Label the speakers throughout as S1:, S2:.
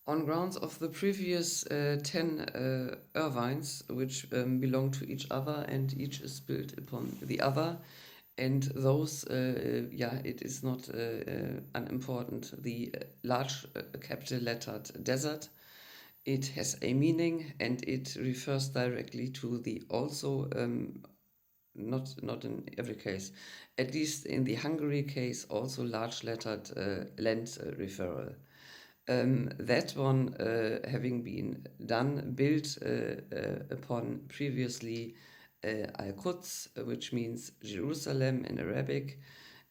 S1: On grounds of the previous 10 IRVINEs, which belong to each other and each is built upon the other, and those, it is not unimportant. The large capital lettered desert, it has a meaning and it refers directly to the also, not in every case, at least in the Hungary case, also large lettered land referral. That one having been done, built upon previously Al-Quds, which means Jerusalem in Arabic,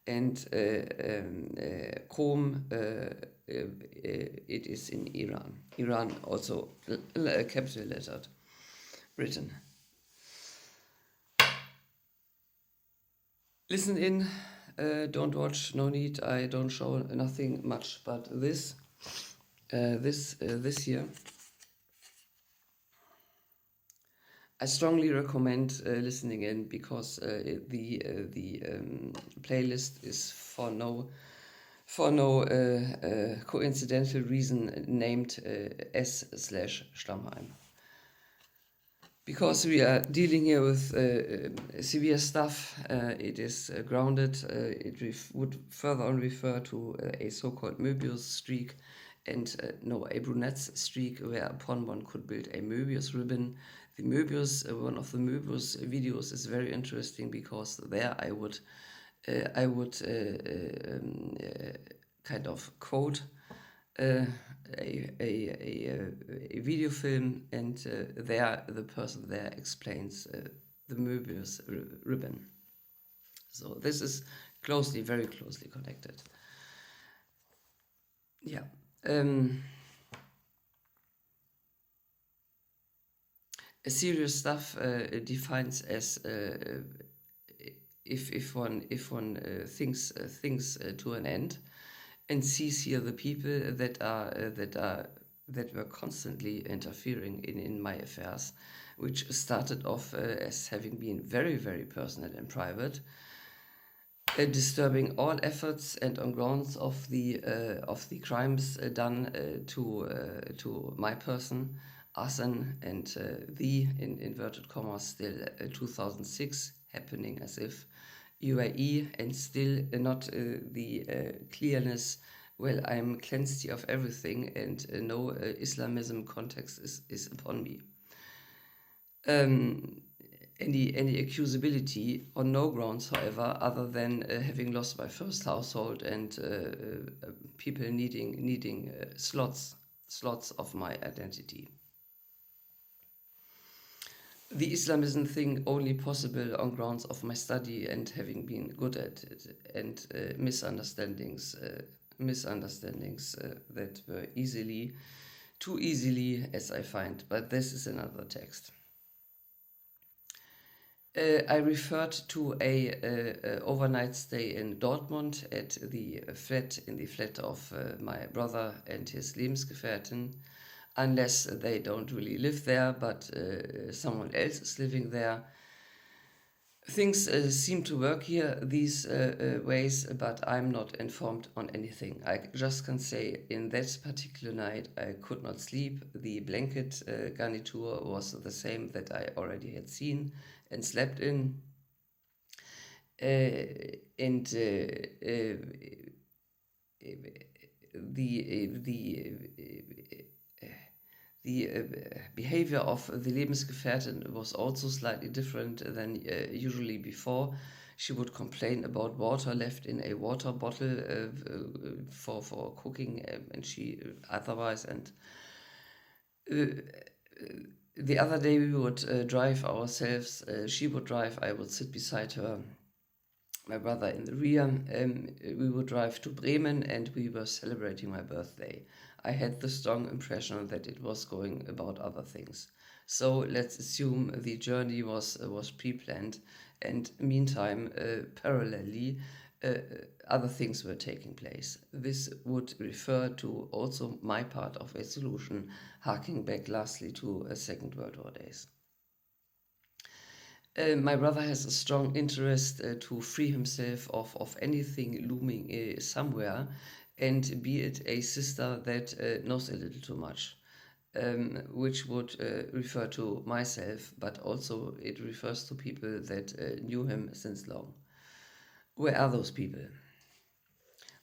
S1: and Qom, it is in Iran. Iran also capital lettered, written. Listen in, don't watch, no need, I don't show nothing much but this here. I strongly recommend listening in because the playlist is for no coincidental reason named S/Stammheim. Because we are dealing here with severe stuff, it is grounded. It would further on refer to a so-called Möbius streak and a Brunet's streak, whereupon one could build a Möbius ribbon. The Möbius, one of the Möbius videos is very interesting because there I would kind of quote a video film, and there the person there explains the Möbius ribbon. So this is very closely connected. Yeah. Serious stuff defines as if one thinks to an end, and sees here the people that were constantly interfering in my affairs, which started off as having been very, very personal and private, disturbing all efforts and on grounds of the crimes done to my person, arson, and the in inverted commas still 2006 happening as if UAE, and still not the clearness. Well, I'm cleansed here of everything, and no Islamism context is upon me. Any accusability on no grounds, however, other than having lost my first household and people needing slots of my identity. The Islamism thing only possible on grounds of my study and having been good at it, and misunderstandings that were too easily, as I find, but this is another text. I referred to a overnight stay in Dortmund at the flat of my brother and his Lebensgefährtin, unless they don't really live there, but someone else is living there. Things seem to work here these ways, but I'm not informed on anything. I just can say in that particular night I could not sleep. The blanket garniture was the same that I already had seen and slept in. The behavior of the Lebensgefährtin was also slightly different than usually before. She would complain about water left in a water bottle for cooking, and she otherwise. And the other day we would drive ourselves. She would drive, I would sit beside her, my brother in the rear. We would drive to Bremen, and we were celebrating my birthday. I had the strong impression that it was going about other things. So let's assume the journey was pre-planned, and meantime, parallelly, other things were taking place. This would refer to also my part of a solution, harking back lastly to Second World War days. My brother has a strong interest to free himself of anything looming somewhere, and be it a sister that knows a little too much, which would refer to myself, but also it refers to people that knew him since long. Where are those people?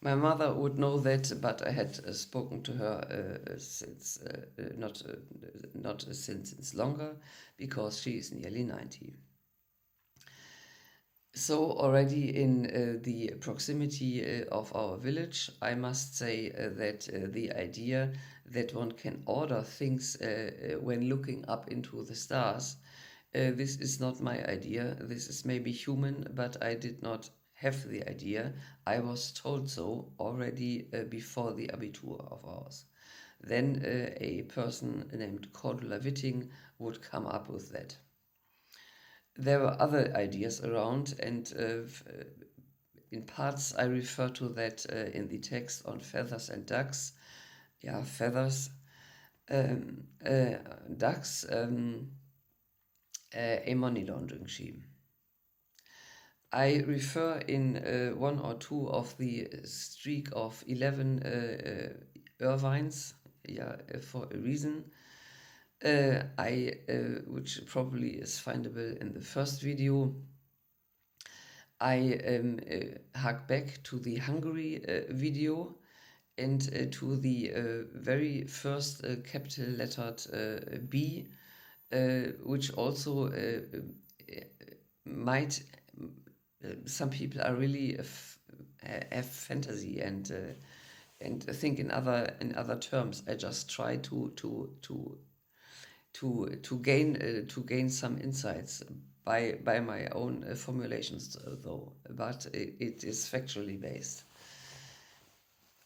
S1: My mother would know that, but I had spoken to her since not since longer, because she is nearly 90. So already in the proximity of our village, I must say that the idea that one can order things when looking up into the stars, this is not my idea. This is maybe human, but I did not have the idea. I was told so already before the Abitur of ours. Then a person named Cordula Witting would come up with that. There were other ideas around, and in parts I refer to that in the text on feathers and ducks. Yeah, feathers, ducks, a money laundering scheme. I refer in one or two of the streak of 11 Irvines, yeah, for a reason. Which probably is findable in the first video. I hark back to the Hungary video and to the very first capital lettered B, which also might, some people are really have fantasy and think in other terms. I just try to gain some insights by my own formulations, though, but it is factually based.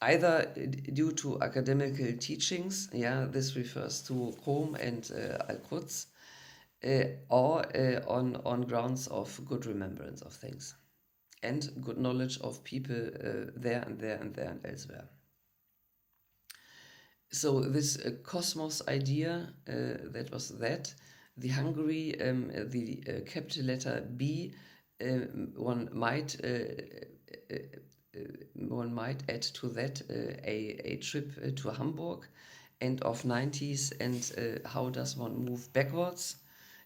S1: Either due to academical teachings, yeah, this refers to Rom and Al-Quds, or on grounds of good remembrance of things and good knowledge of people there and there and there and elsewhere. So this cosmos idea, that was that. The Hungary, the capital letter B, one might add to that a trip to Hamburg, end of 90s, and how does one move backwards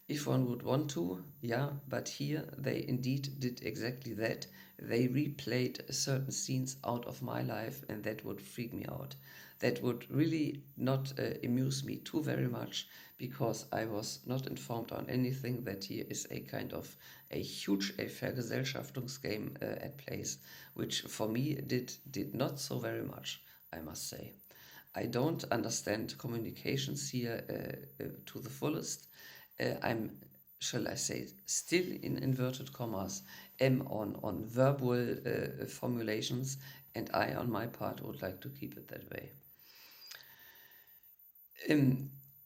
S1: if one would want to, yeah, but here they indeed did exactly that. They replayed certain scenes out of my life, and that would freak me out. That would really not amuse me too very much, because I was not informed on anything that here is a kind of a huge Vergesellschaftungsgame at place, which for me did not so very much, I must say. I don't understand communications here to the fullest. I'm, shall I say, still in inverted commas, am on verbal formulations, and I, on my part, would like to keep it that way.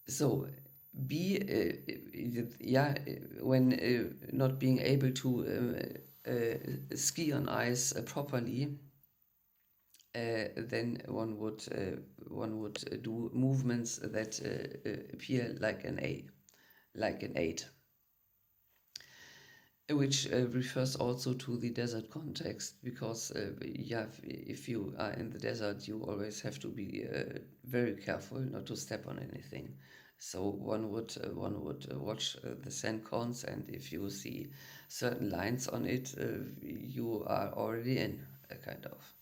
S1: So, B, yeah, when not being able to ski on ice properly, then one would do movements that appear like an A, like an 8, which refers also to the desert context, because yeah, if you are in the desert, you always have to be very careful not to step on anything. So one would watch the sand cones, and if you see certain lines on it, you are already in, kind of.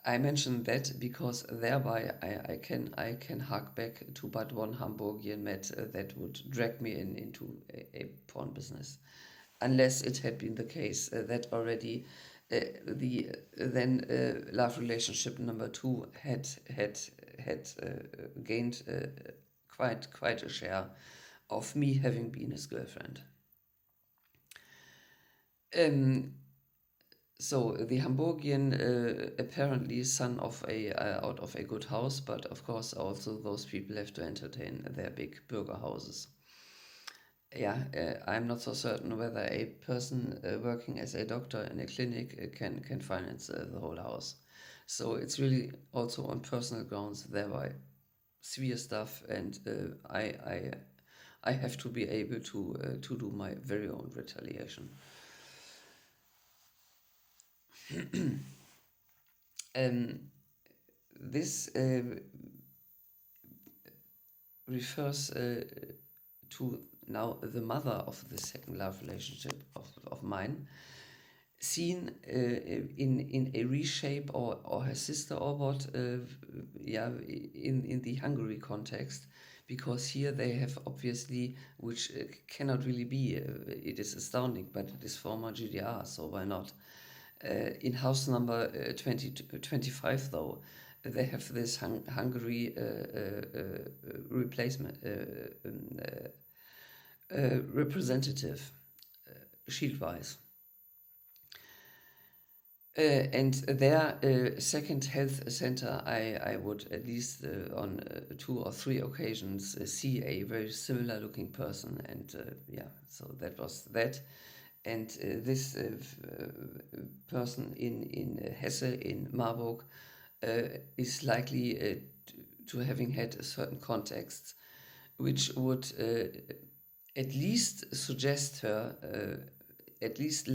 S1: I mentioned that because thereby I can hark back to but one Hamburgian met that would drag me into a porn business, unless it had been the case that already the then love relationship number 2 had gained quite a share of me having been his girlfriend. So the Hamburgian, apparently son of out of a good house, but of course also those people have to entertain their big burger houses. Yeah, I'm not so certain whether a person working as a doctor in a clinic can finance the whole house. So it's really also on personal grounds, thereby severe stuff, and I I have to be able to do my very own retaliation. This refers to now the mother of the second love relationship of mine, seen in a reshape, or her sister, or what, in the Hungary context, because here they have obviously, which cannot really be, it is astounding, but it is former GDR, so why not? In house number 25, though, they have this Hungary replacement representative, shield-wise. And their second health center, I would at least on 2 or 3 occasions see a very similar looking person, and so that was that. And this person in Hesse, in Marburg, is likely to having had a certain context, which would at least suggest her, at least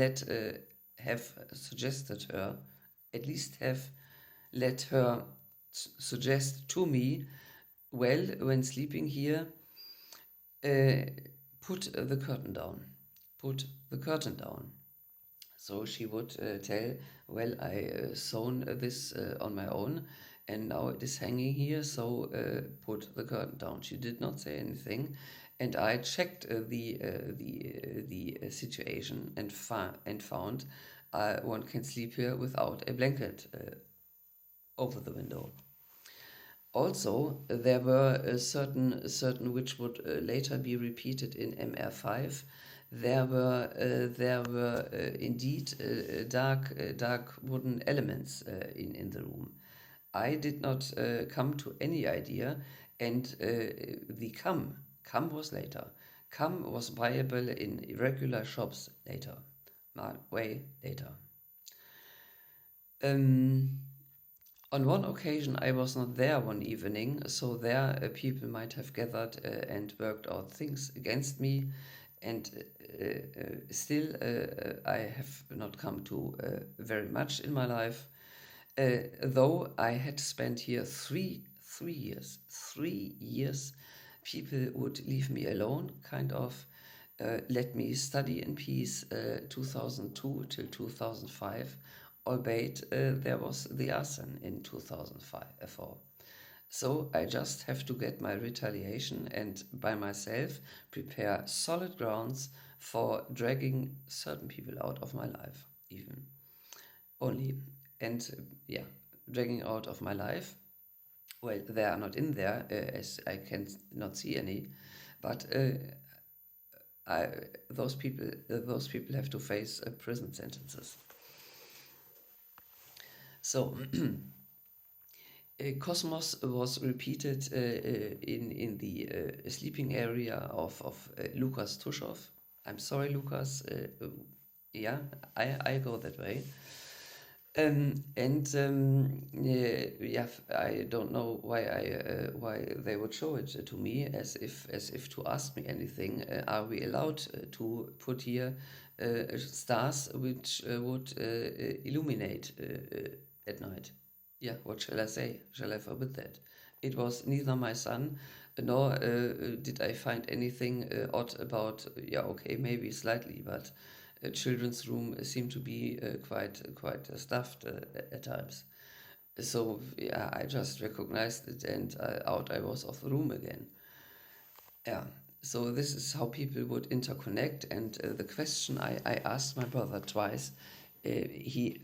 S1: have suggested her, at least have let her suggest to me, well, when sleeping here, put the curtain down. Put the curtain down. So she would tell, well, I sewn this on my own, and now it is hanging here, so put the curtain down. She did not say anything, and I checked the situation and found one can sleep here without a blanket over the window. Also, there were certain which would later be repeated in MR5. There were indeed dark wooden elements in the room. I did not come to any idea, and the cum was later. Cum was buyable in irregular shops later, way later. On one occasion, I was not there one evening, so there people might have gathered and worked out things against me, and still I have not come to very much in my life, though I had spent here 3 years. 3 years, people would leave me alone, kind of, let me study in peace, 2002 till 2005, albeit there was the arson in 2004. So I just have to get my retaliation and by myself prepare solid grounds for dragging certain people out of my life, even. Only. And dragging out of my life. Well, they are not in there, as I can not see any, but those people have to face prison sentences. So Cosmos was repeated in the sleeping area of Lukas Tuschow. I'm sorry, Lukas. I go that way. I don't know why they would show it to me, as if to ask me anything. Are we allowed to put here stars which would illuminate at night? Yeah, what shall I say? Shall I forbid that? It was neither my son, nor did I find anything odd about. Okay, maybe slightly, but a children's room seemed to be quite stuffed at times. So I just recognized it, and out I was of the room again. So this is how people would interconnect, and the question I asked my brother twice, he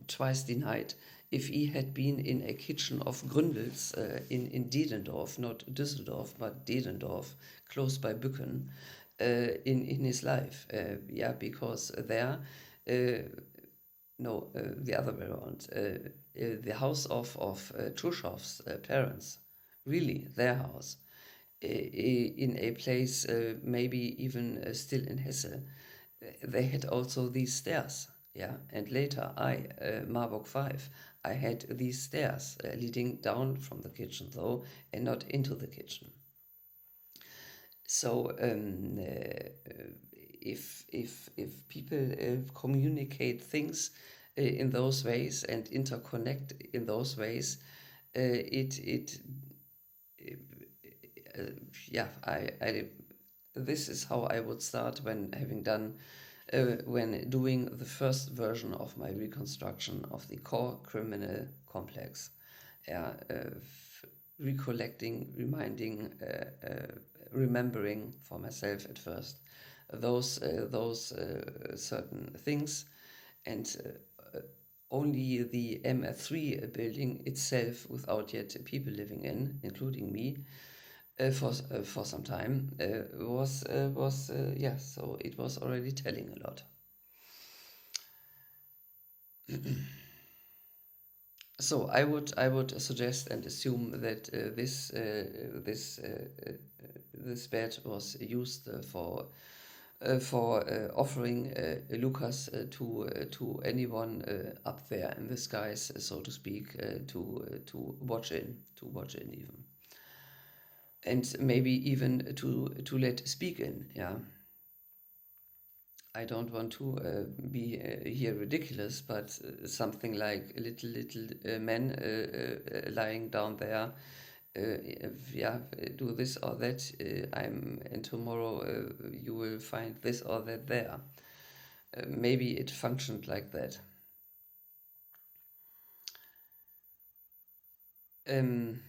S1: twice denied if he had been in a kitchen of Gründels in Dedendorf, not Düsseldorf, but Dedendorf, close by Bücken, in his life. Because there, the other way around, the house of Tuschow's parents, really their house, in a place maybe even still in Hesse, they had also these stairs. And later Marburg 5, I had these stairs leading down from the kitchen, though, and not into the kitchen. So if people communicate things in those ways and interconnect in those ways, it yeah, I this is how I would start when having done when doing the first version of my reconstruction of the core criminal complex. Yeah, recollecting, reminding, remembering for myself at first those certain things, and only the MF3 building itself, without yet people living in, including me, for some time, was yeah. So it was already telling a lot. So I would suggest and assume that this bed was used for offering Lucas to anyone up there in the skies, so to speak, to watch in even, and maybe even to let speak in. Yeah, I don't want to be here ridiculous, but something like little men lying down there, yeah, do this or that. And tomorrow you will find this or that there. Maybe it functioned like that. Um,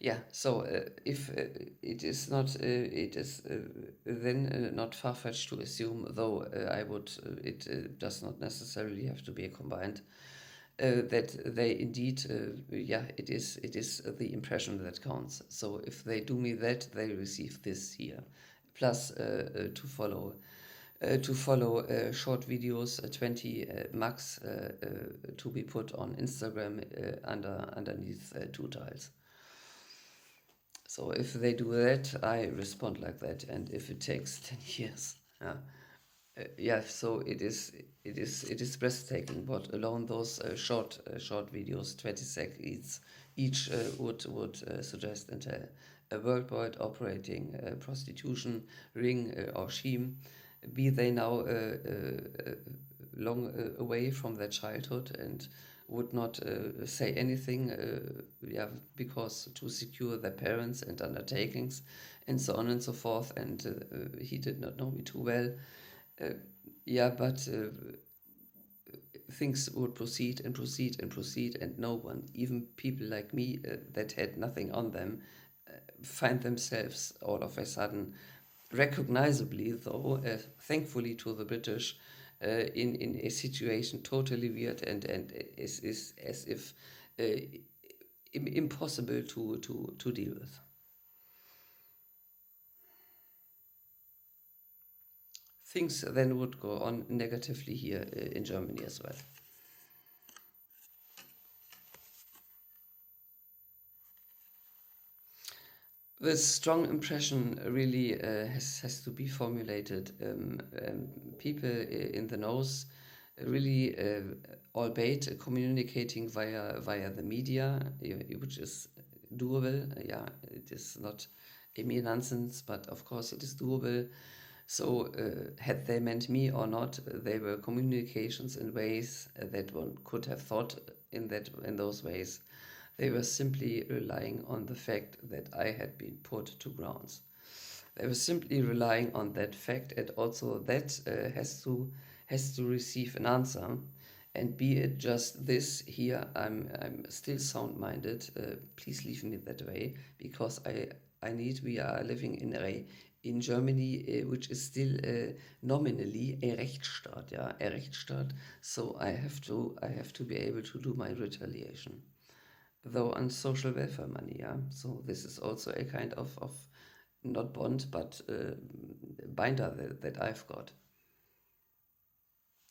S1: Yeah, so if it is then not far-fetched to assume, though I would, it does not necessarily have to be combined, that they indeed, yeah, it is the impression that counts. So if they do me that, they receive this here, plus to follow short videos, 20 max, to be put on Instagram underneath two tiles. So if they do that, I respond like that, and if it takes 10 years, yeah, yeah. So it is breathtaking. But alone those short videos, 20 seconds each, would suggest and tell a worldwide operating prostitution ring or scheme, be they now long away from their childhood and would not say anything, yeah, because to secure their parents and undertakings, and so on and so forth. And he did not know me too well, uh, yeah, but things would proceed and proceed and proceed, and no one, even people like me that had nothing on them, find themselves all of a sudden, recognizably though, thankfully to the British, in a situation totally weird and is as if impossible to deal with. Things then would go on negatively here in Germany as well. This strong impression really has to be formulated. People in the nose really, albeit communicating via the media, which is doable. Yeah, it is not a mere nonsense, but of course it is doable. So, had they meant me or not, they were communications in ways that one could have thought in those ways. They were simply relying on the fact that I had been put to grounds. They were simply relying on that fact, and also that has to receive an answer. And be it just this here, I'm still sound-minded. Please leave me that way, because we are living in Germany, which is still nominally a Rechtsstaat, yeah, a Rechtsstaat. So I have to be able to do my retaliation, though on social welfare money, yeah. So this is also a kind of not bond, but binder that I've got.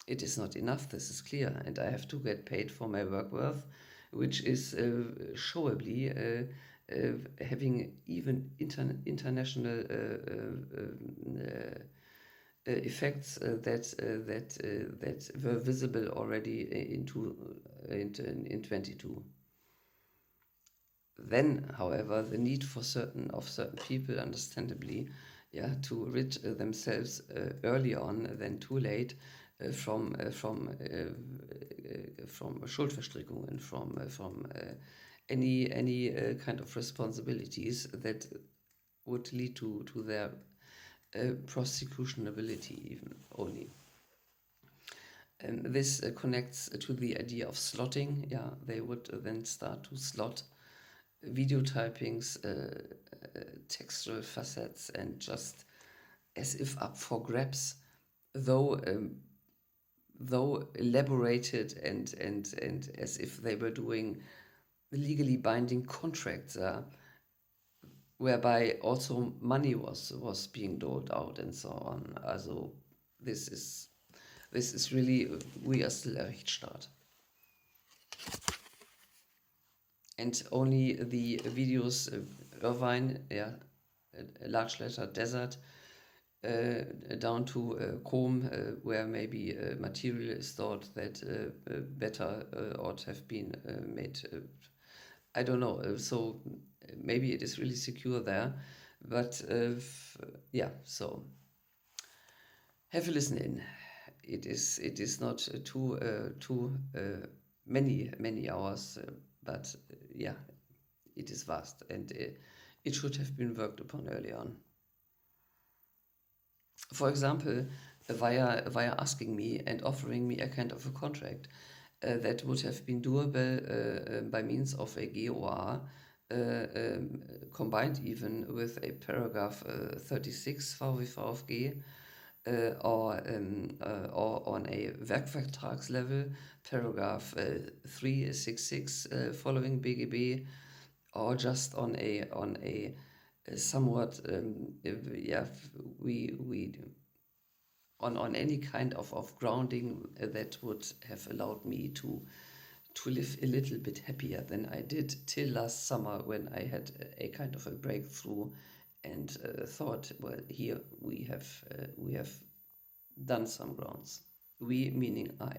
S1: It is not enough, this is clear, and I have to get paid for my work worth, which is showably having even international effects that were visible already in 22. Then, however, the need for certain people, understandably, to rid themselves early on than too late from Schuldverstrickungen, from any kind of responsibilities that would lead to their prosecutionability even only. And this connects to the idea of slotting. Yeah, they would then start to slot video typings, textual facets, and just as if up for grabs, though elaborated and as if they were doing legally binding contracts, whereby also money was being doled out and so on. Also, this is really, we are still a Rechtsstaat. And only the videos IRVINE, large letter desert, down to Chrome, where maybe material is thought that better ought to have been made. I don't know. So maybe it is really secure there, but so have a listen in. It is not too many hours, but it is vast, and it should have been worked upon early on. For example, via asking me and offering me a kind of a contract that would have been doable by means of a GOR, combined even with a paragraph 36 VWVG, or on a Werkvertragslevel, paragraph 366 following BGB, or just on a somewhat on any kind of grounding that would have allowed me to live a little bit happier than I did till last summer, when I had a kind of a breakthrough and thought, well, here we have done some grounds. We meaning I.